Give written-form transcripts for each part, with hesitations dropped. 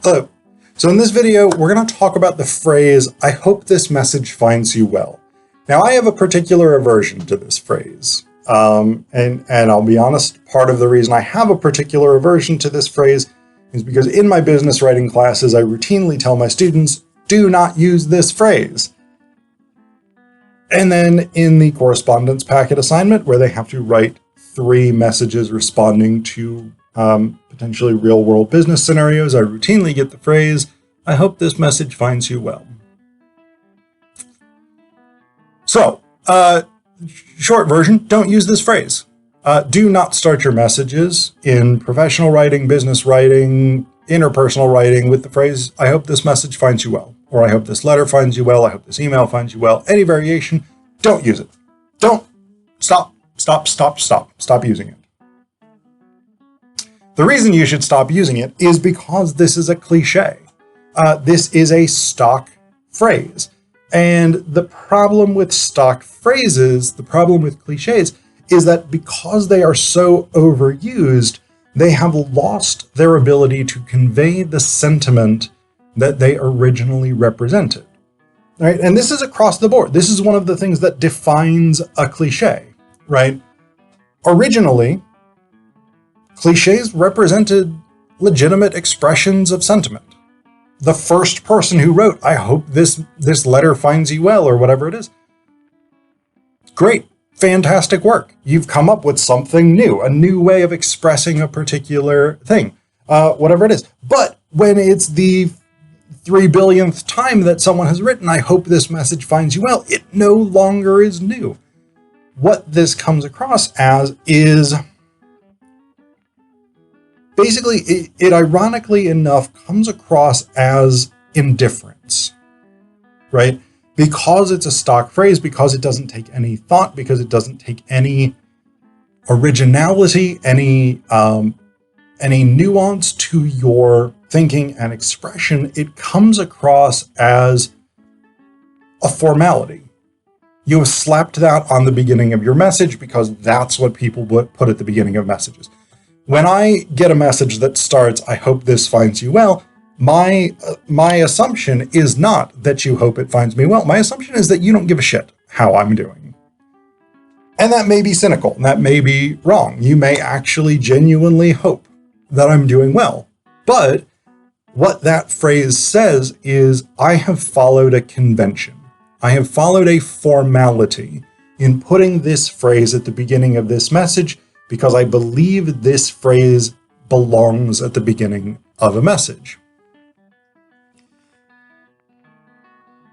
Hello. So in this video, we're going to talk about the phrase, "I hope this message finds you well." Now, I have a particular aversion to this phrase. And I'll be honest, part of the reason I have a particular aversion to this phrase is because in my business writing classes, I routinely tell my students, do not use this phrase. And then in the correspondence packet assignment, where they have to write 3 messages responding to potentially real-world business scenarios, I routinely get the phrase, "I hope this message finds you well." So, short version, don't use this phrase. Do not start your messages in professional writing, business writing, interpersonal writing with the phrase, "I hope this message finds you well," or "I hope this letter finds you well," "I hope this email finds you well." Any variation, don't use it. Don't. Stop using it. The reason you should stop using it is because this is a cliche. This is a stock phrase. And the problem with stock phrases, the problem with cliches, is that because they are so overused, they have lost their ability to convey the sentiment that they originally represented. Right? And this is across the board. This is one of the things that defines a cliche, right? Originally, cliches represented legitimate expressions of sentiment. The first person who wrote, "I hope this letter finds you well," or whatever it is. Great, fantastic work. You've come up with something new, a new way of expressing a particular thing, whatever it is. But when it's the 3 billionth time that someone has written, "I hope this message finds you well," it no longer is new. What this comes across as is basically, it ironically enough comes across as indifference, right? Because it's a stock phrase, because it doesn't take any thought, because it doesn't take any originality, any nuance to your thinking and expression, it comes across as a formality. You have slapped that on the beginning of your message because that's what people put at the beginning of messages. When I get a message that starts, "I hope this finds you well," my assumption is not that you hope it finds me well. My assumption is that you don't give a shit how I'm doing. And that may be cynical, and that may be wrong. You may actually genuinely hope that I'm doing well. But what that phrase says is, I have followed a convention. I have followed a formality in putting this phrase at the beginning of this message because I believe this phrase belongs at the beginning of a message.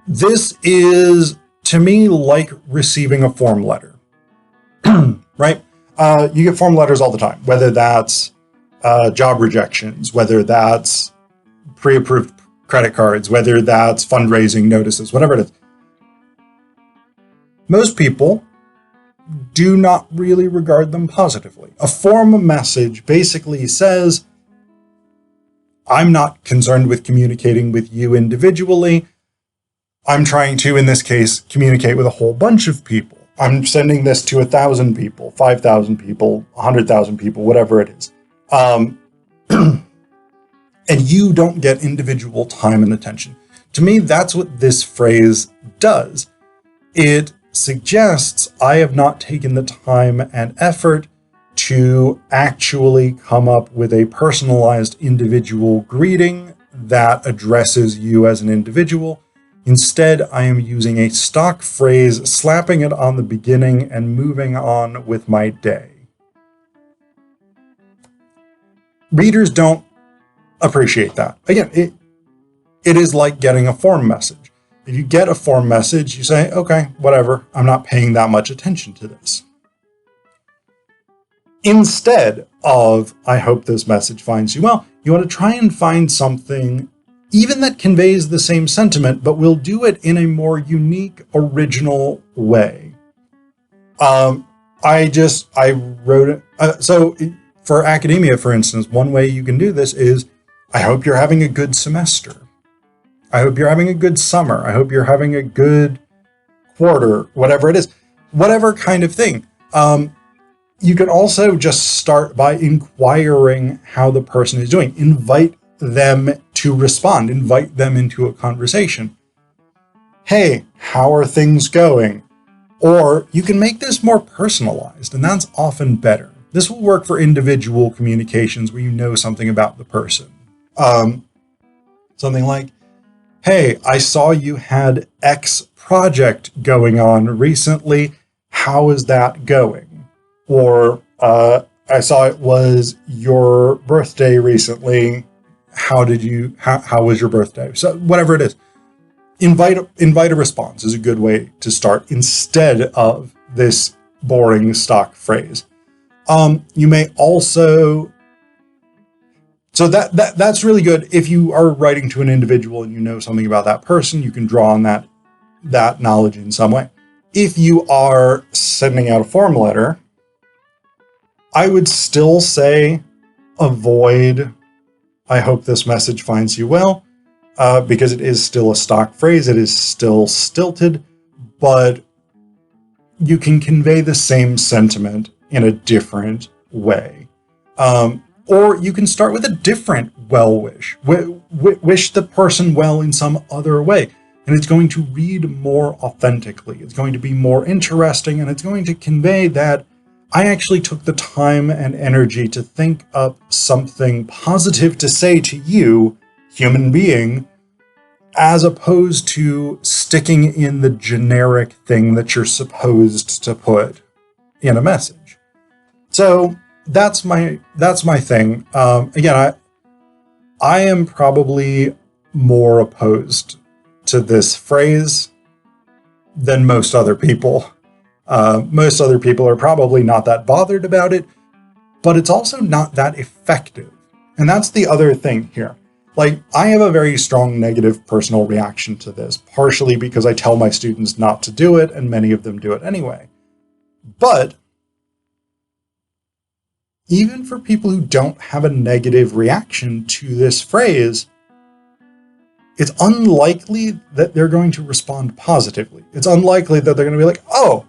This is, to me, like receiving a form letter, right? You get form letters all the time, whether that's job rejections, whether that's pre-approved credit cards, whether that's fundraising notices, whatever it is. Most people do not really regard them positively. A form message basically says, I'm not concerned with communicating with you individually. I'm trying to, in this case, communicate with a whole bunch of people. I'm sending this to 1,000 people, 5,000 people, 100,000 people, whatever it is. And you don't get individual time and attention. To me, that's what this phrase does. It suggests I have not taken the time and effort to actually come up with a personalized individual greeting that addresses you as an individual. Instead, I am using a stock phrase, slapping it on the beginning and moving on with my day. Readers don't appreciate that. Again, it is like getting a form message. If you get a form message, you say, okay, whatever, I'm not paying that much attention to this. Instead of, "I hope this message finds you well," you want to try and find something even that conveys the same sentiment, but will do it in a more unique, original way. I wrote it. So for academia, for instance, one way you can do this is, "I hope you're having a good semester. I hope you're having a good summer. I hope you're having a good quarter," whatever it is, whatever kind of thing. You can also just start by inquiring how the person is doing. Invite them to respond, invite them into a conversation. Hey, how are things going? Or you can make this more personalized, and that's often better. This will work for individual communications where you know something about the person. Something like, hey, I saw you had X project going on recently. How is that going? Or I saw it was your birthday recently. How was your birthday? So whatever it is, invite a response is a good way to start instead of this boring stock phrase. You may also, so that's really good. If you are writing to an individual and you know something about that person, you can draw on that knowledge in some way. If you are sending out a form letter, I would still say avoid, I hope this message finds you well, because it is still a stock phrase. It is still stilted, but you can convey the same sentiment in a different way. Or you can start with a different well wish. Wish the person well in some other way. And it's going to read more authentically. It's going to be more interesting, and it's going to convey that I actually took the time and energy to think up something positive to say to you, human being, as opposed to sticking in the generic thing that you're supposed to put in a message. So that's my thing. Again, I am probably more opposed to this phrase than most other people. Most other people are probably not that bothered about it, but it's also not that effective. And that's the other thing here. Like, I have a very strong negative personal reaction to this, partially because I tell my students not to do it, and many of them do it anyway. But even for people who don't have a negative reaction to this phrase, it's unlikely that they're going to respond positively. It's unlikely that they're going to be like, oh,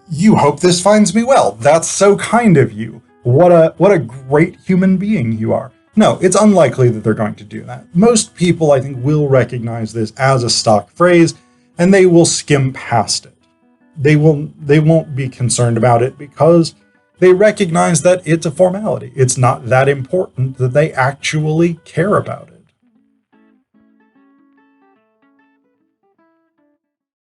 you hope this finds me well. That's so kind of you. What a great human being you are. No, it's unlikely that they're going to do that. Most people, I think, will recognize this as a stock phrase, and they will skim past it. They won't be concerned about it because they recognize that it's a formality. It's not that important that they actually care about it.